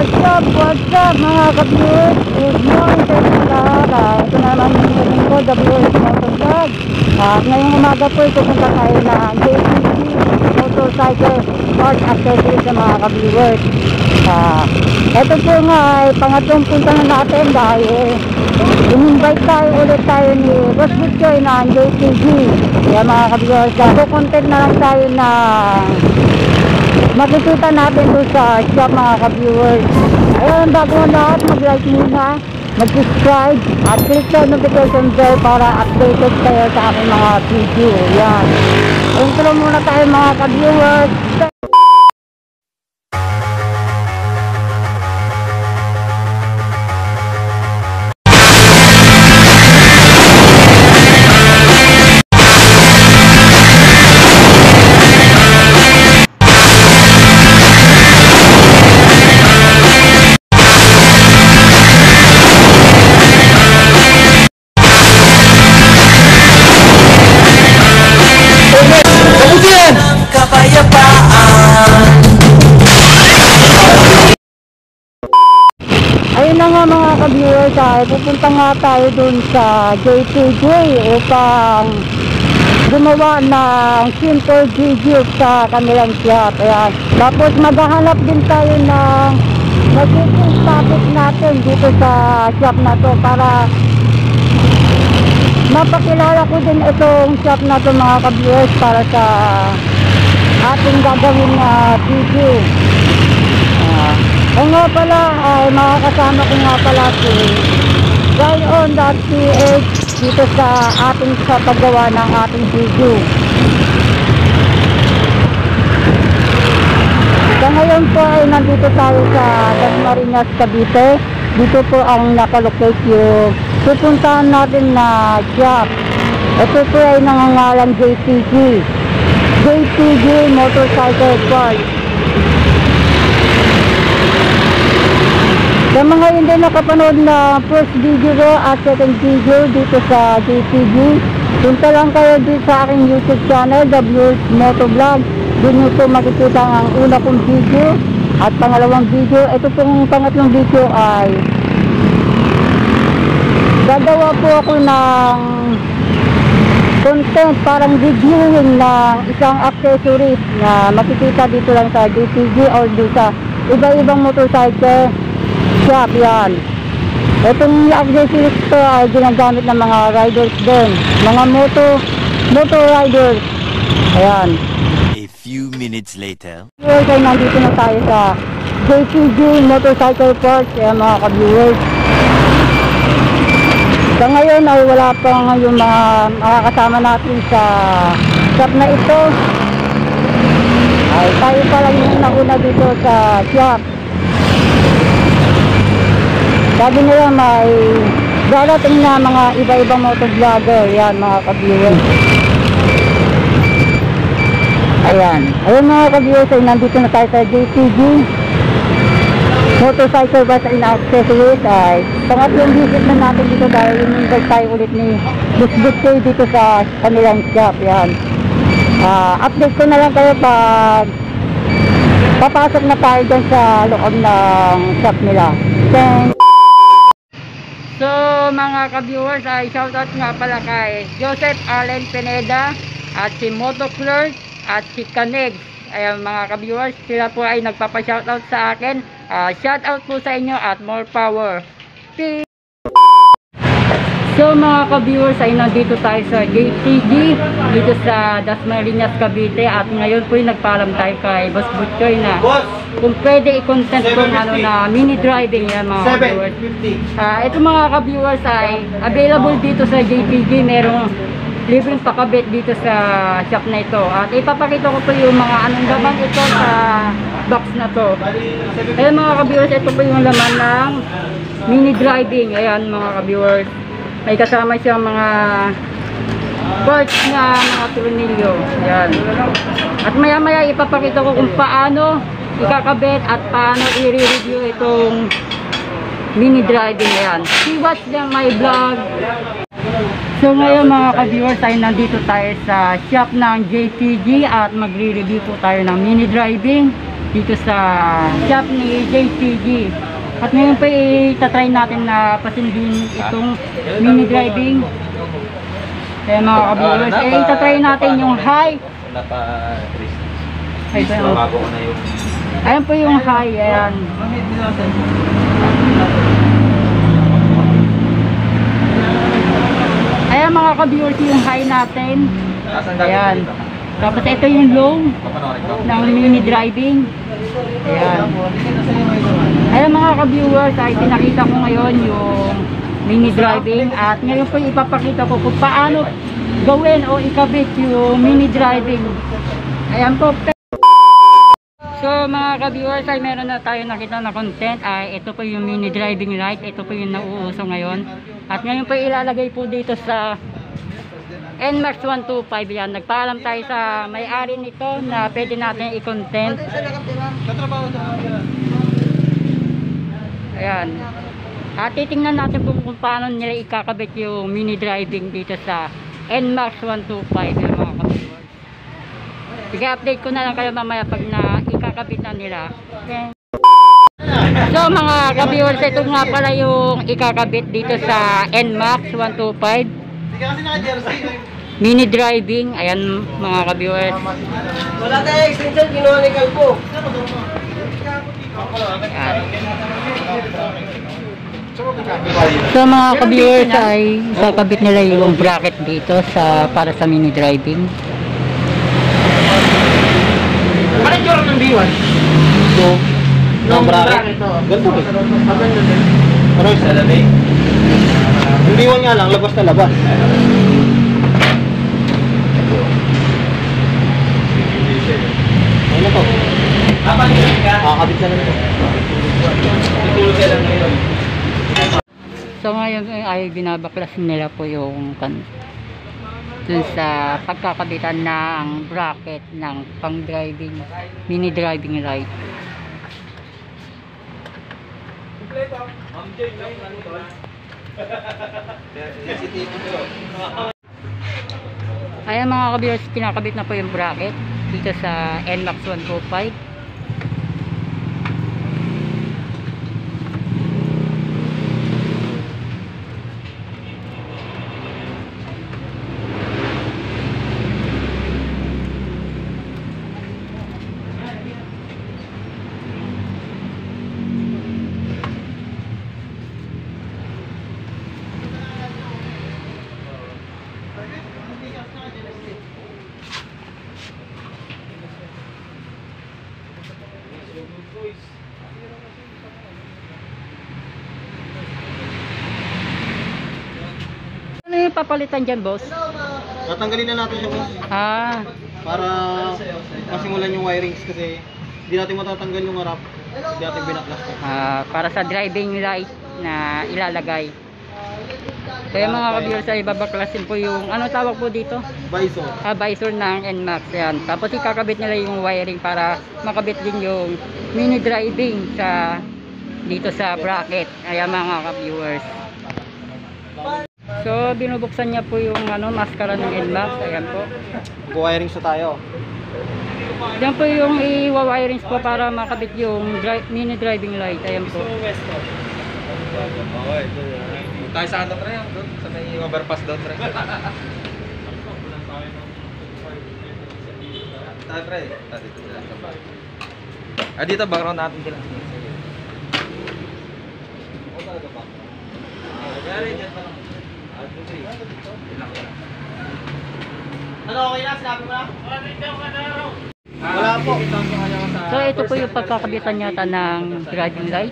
What's up mga ka-viewers? Good morning sa inyo lahat. Ito naman yung linggo, WS Motovlog. At ngayong umaga po, pupunta tayo na JTC Motorcycle Parts Accessories sa mga ka-viewers. Ito po nga ay pangatlong punta na natin dahil in-invite tayo ulit tayo ni Boss Butchoy na JTC. Kaya mga ka-viewers, content na lang tayo na makikita natin doon sa shop mga ka-viewers. Ayun, bago na lahat, mag-like muna, mag-subscribe at click the notification bell para updated kayo sa aking mga video. Yan. Intro muna tayo mga ka-viewers. Ayun na nga mga ka-viewers, pupunta nga tayo dun sa JTG upang gumawa ng simple video sa kanilang shop. Ayan. Tapos maghahanap din tayo ng magiging topic natin dito sa shop na to para mapakilala ko din itong shop na to mga ka-viewers para sa ating gagawin na video. O nga pala ay makakasama ko nga pala si Zion.ph dito sa ating sa paggawa ng ating video. Sa ngayon po ay nandito tayo sa Dasmariñas, Cavite. Dito po ang nakalocate yung pupuntahan natin na shop. Ito po ay nangangalang JTG Motorcycle Parts. Sa mga hindi nakapanood na first video ko at second video dito sa JTG, punta lang kayo dito sa aking YouTube channel, WS Motovlog. Doon nyo po makikita ang una kong video at pangalawang video. Ito pong pangatlong video ay gagawa po ako ng content, parang reviewing ng isang accessories na makikita dito lang sa JTG or dito sa iba-ibang motorcycle shop. Yan. Itong accessories to ay ginagamit ng mga riders din, mga motor riders. Ayan. A few minutes later. Viewers, ay nandito na tayo sa JTG Motorcycle Parts. Ayan mga ka-viewers. Sa ngayon ay wala pang yung mga makakasama natin sa shop na ito. Ay tayo pa lang yung nauna dito sa shop. Sabi nila may darating na mga iba-ibang motovlogger. Yan mga ka-viewers. Ayan. Ayan mga ka-viewers, ay nandito na tayo sa JTG Motorcycle Parts and Accessories. Ay pangatlong visit na natin dito dahil in-invite tayo ulit ni Boss Butchoy dito sa kanilang shop. Yan. Update ko na lang kayo pag papasok na tayo dyan sa loob ng shop nila. Thanks. So mga ka-viewers, ay shoutout nga pala kay Joseph Allen Pineda at si Motoclerk at si Canex. Ayan mga ka-viewers, sila po ay nagpapa-shoutout sa akin. Shoutout po sa inyo at more power. Peace! So mga ka-viewers, ay nandito tayo sa JTG dito sa Dasmariñas, Cavite. At ngayon po nagpaalam tayo kay Boss Butchoy na kung pwede i-content kung ano na mini driving. Yan mga ka-viewers. Ito mga ka-viewers ay available dito sa JTG. Merong libreng pakabit dito sa shop na ito. At ipapakita ko po yung mga anong laman ito sa box na to. Ayan mga ka-viewers, ito po yung laman ng mini driving. Ayan mga ka-viewers, may kasama siyang mga parts na mga tornilyo. Ayan. At maya maya ipapakita ko kung paano ikakabit at paano i-review itong mini driving. Ayan. See-watch lang my vlog. So ngayon mga ka-viewers ay nandito tayo sa shop ng JTG at magre-review po tayo ng mini driving. dito sa shop ni JTG. At ngayon po itatry natin na pasindin itong mini driving. Kaya mga ka-viewers, itatry natin yung high. Ayan po yung high, ayan. Ayan mga ka-viewers, yung high natin. Ayan. Tapos ito yung low ng mini driving. Ayan. Ayan mga ka-viewers, ay pinakita ko ngayon yung mini driving. At ngayon po ipapakita ko kung paano gawin o ikabit yung mini driving. Ayan po. So mga ka-viewers, ay meron na tayo nakita na content. Ay ito po yung mini driving light. Ito po yung nauuso ngayon. At ngayon po ilalagay po dito sa NMAX 125 yan. Nagpaalam tayo sa may-ari nito na pwede natin i-content. Ayan. At titingnan natin kung paano nila ikakabit yung mini driving dito sa NMAX 125 yan mga ka-viewers. Sige, update ko na lang kayo mamaya pag na ikakabit na nila. Okay. So mga ka-viewers, ito nga pala yung ikakabit dito sa NMAX 125 mini driving. Ayan mga ka-viewers. Wala tayong extension, ginawa ni Kalpo. So mga ka-viewers, ay ikakabit nila yung bracket dito sa para sa mini driving. Ano yung ng B1? Ito, ng bracket. Ganito eh. Ano yung salabi? Yung B1 nga lang, labas na labas. Ano to? Kakabit na lang ito. Tutulog ka lang ngayon. So ngayon ay binabaklas nila po yung dun sa pagkakabitan ng bracket ng pang driving mini driving light. Ayan mga ka-viewers, kinakabit na po yung bracket dito sa NMAX 125. Ano yung papalitan dyan, boss? Tatanggalin na natin siya, boss. Ah, Para masimulan yung wirings kasi hindi natin matatanggal yung harap. Hindi natin binaklas ko. para sa driving light na ilalagay. Kaya mga ka-viewers ay babaklasin po yung ano tawag po dito? Visor. Visor ng NMAX yan. Tapos ikakabit nila yung wiring para makabit din yung mini driving sa dito sa bracket. Ayan mga ka-viewers. So binubuksan niya po yung ano maskara ng NMAX. Ayan po. Mag-wirings na tayo. Yan po yung i-wirings po para makabit yung mini driving light. Ayan po. Tayo sa ano pre, doon sa may overpass doon pre. Tayo pre, dito sa bahay. Dito background natin din. Ano, okay na? Sinabi mo na? Wala po. So ito po yung pagkakabitan yata ng driving light.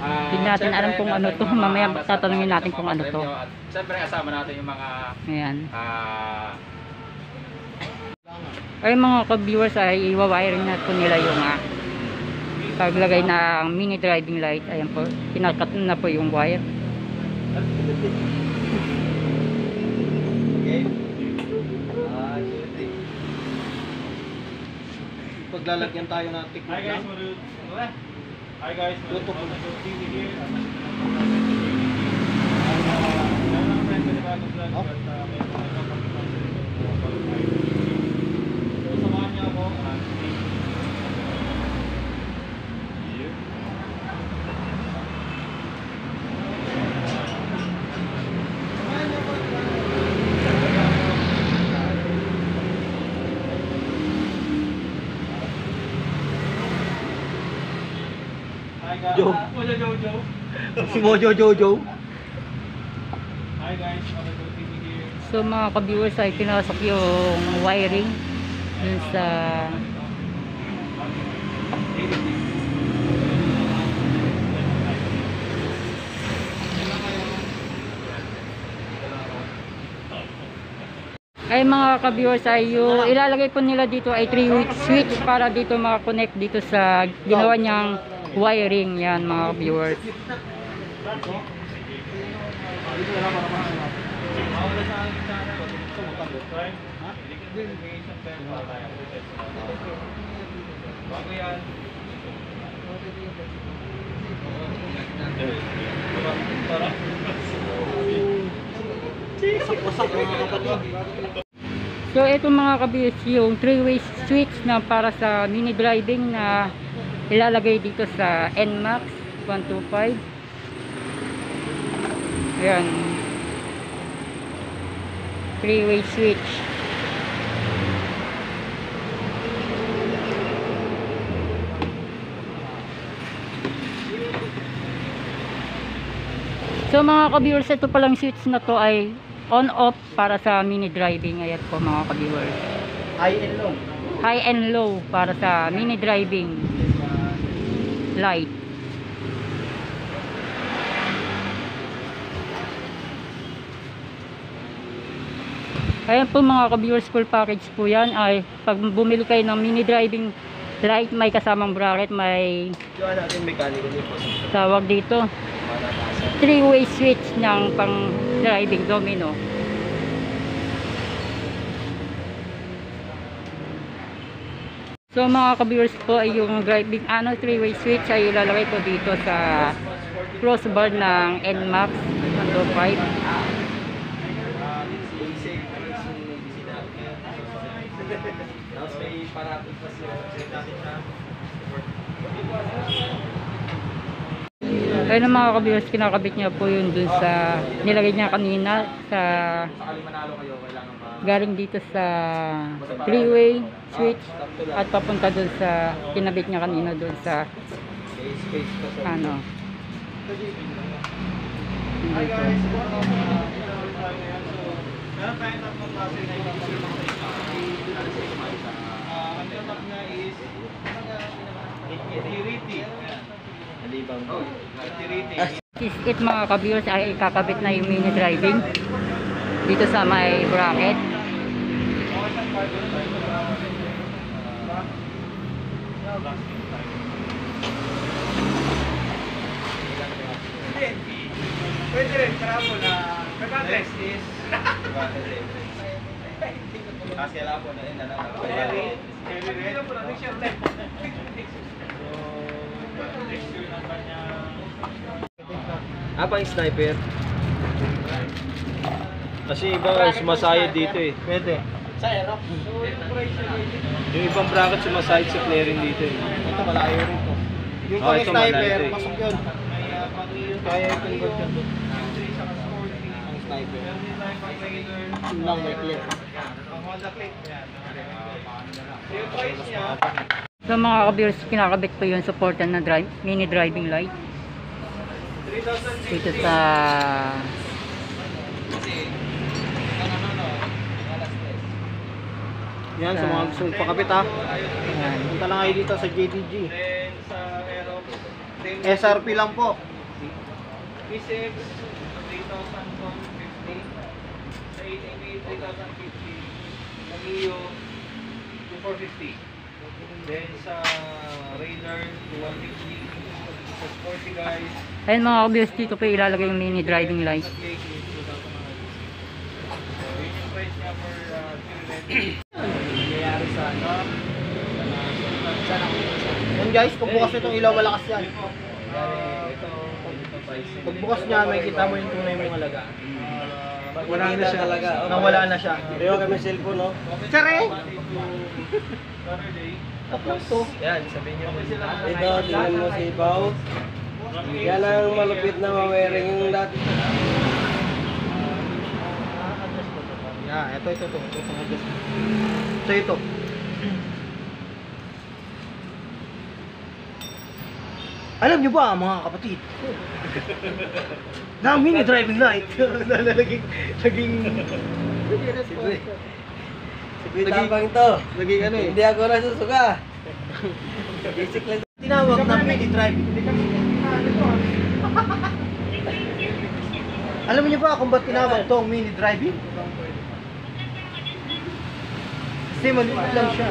Hindi natin alam kung ano to. Mamaya tatanungin natin kung ano to. Siyempre kasama natin yung mga Ayan. Ay mga ka-viewers ay iwa-wiring na po nila yung paglagay ng mini driving light. Ayan po. Pinakat na po yung wire. Okay. Paglalagyan tayo ng tiktok lang. Hi guys, Tutok. Joe. Si Mojo Jojo. So mga ka-viewers ay pinasok yung wiring dun sa ay mga ka-viewers ay yung ilalagay po nila dito ay 3-way switch para dito makakonect dito sa ginawa niyang wiring. Yan mga ka-viewers. So ito mga kabis yung 3-way switch na para sa mini driving na ilalagay dito sa NMAX 125. Ayan, 3-way switch. So mga ka-viewers, ito palang switch na to ay on-off para sa mini driving. Ayan po mga ka-viewers. High and low. High and low para sa mini driving light. Ayan po mga ka-viewers, full package po yan. Ay pag bumili kayo ng mini driving light, may kasamang bracket, may Yung natin mechanical din po. tawag dito 3-way switch ng pang driving domino. So mga ka-viewers po ay yung driving 3-way switch ay ilalagay ko dito sa crossbar ng NMAX 125. Tapos may parapin pa siya. Ayun ang mga ka-viewers, kinakabit niya po yun dun sa nilagay niya kanina sa Sakali manalo kayo, kailangan pa. galing dito sa 3-way switch at papunta dun sa kinabit niya kanina dun sa May space pa sa ano. Hi guys. Meron tayong tatlong klase na yung ang top na is Tiriti. Alibang ko. Tiriti. Is it mga ka-viewers ay kakabit na yung mini driving dito sa may bracket. Pwede rin, karamo na kakatres is kasi alam po na yun na lang. Apa yung sniper? Kasi iba sumasayad dito eh. Pwede. Sa aero? Yung ibang bracket sumasayad sa flaring dito eh. Ito malayo rin to. Yung pang ito sniper, malayo, eh. pasok yun. Kaya i-convert yun. Ang sniper. Yun lang may clip. Yung price niya, So mga ka-viewers, kinakabit po yung supportan na mini driving light 3,000 dito sa yan, sa mga gusto pakabit ha. ayan. Punta lang kayo dito sa JTG. Then sa aero, SRP lang po. P6, 3,150. Sa ATV, 3,050. Sa Mio, 2,450. Then sa Raider, 2,150. Sa Sporty guys, Ayun mga ka-viewers, dito po ilalagay yung mini driving light. sa Cake, 2,100. So yun yung price niya for Q-Red. Nangyayari sa ano? Yan guys, pagbukas nitong ilaw, malakas yan. Ito price. Pagbukas niya, may kita mo yung tunay mong alaga. Wala na siya talaga. Nang wala na siya. Pero kami cellphone, no? Tsare! Saturday. Tatlong to. Yan, sabihin niyo. Ito, tingnan mo si Ibaw. Yan ang malupit na ma-wearing yung dati. Yeah, ito. Ito adjust. So ito. Alam niyo ba mga kapatid? Na mini driving light. Naging Tapang to. naging ano eh. Hindi ako nasusuka. Basic lang. Tinawag na mini driving. Alam niyo ba kung ba't tinawag tong mini driving? Kasi maliit lang siya.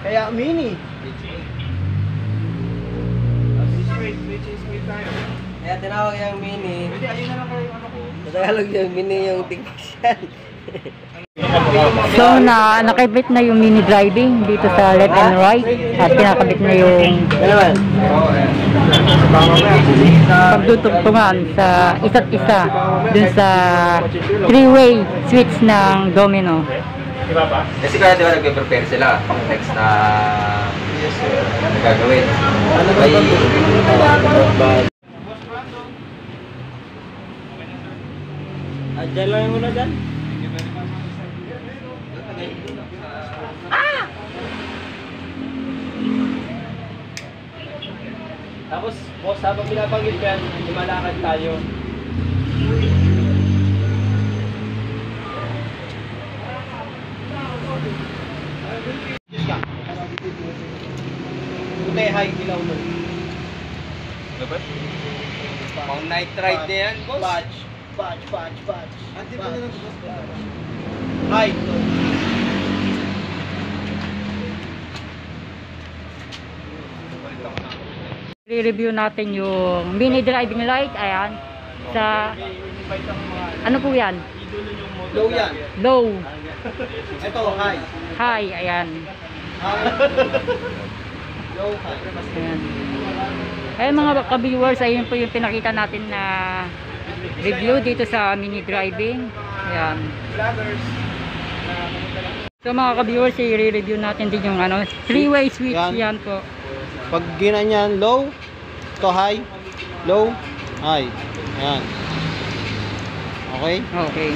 Kaya mini. Kaya tinawag yung mini. Sa Tagalog yung mini yung tingkasyan. So nakabit na yung mini driving dito sa left and right at kinakabit na yung pagtutugtungan sa isa't isa dun sa three-way switch ng domino. Kasi kaya di ba nagpe-prepare sila next na gagawin. Diyan lang muna dyan. Tapos, boss, habang binabanggit yan, lumalakad tayo. Puti, high, ilaw mo. Pang night ride na yan, boss. Badge. High. I-review natin yung mini driving light, ayan, sa, ano po yan? Low yan. Low, Ito, high. high, ayan. Low, high. Ayan. Ayan mga ka-viewers, ayun po yung pinakita natin na review dito sa mini driving. Ayan. So mga ka-viewers, i-review natin din yung ano, three-way switch yan po. Pag ginanyan, low, to high, low, high. Ayan. Okay? Okay.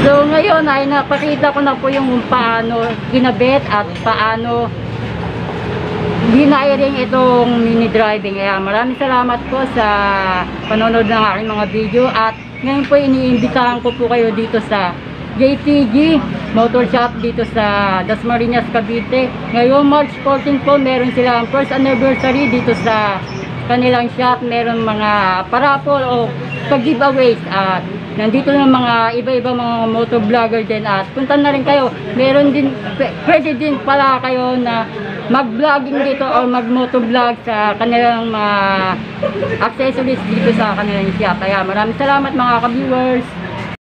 So ngayon ay napakita ko na po yung paano ginabit at paano ginairing itong mini driving. Kaya maraming salamat po sa panonood ng aking mga video at ngayon po iniimbitahan ko po kayo dito sa JTG Motor Shop dito sa Dasmariñas, Cavite. Ngayon March 14 po meron silang first anniversary dito sa kanilang shop. Meron mga parapol o pag-giveaways at nandito ng mga iba-iba mga motovlogger din at punta na rin kayo. Meron din, pwede din pala kayo na mag-vlogging dito o mag-motovlog sa kanilang mga accessories dito sa kanilang shop. Kaya maraming salamat mga ka-viewers.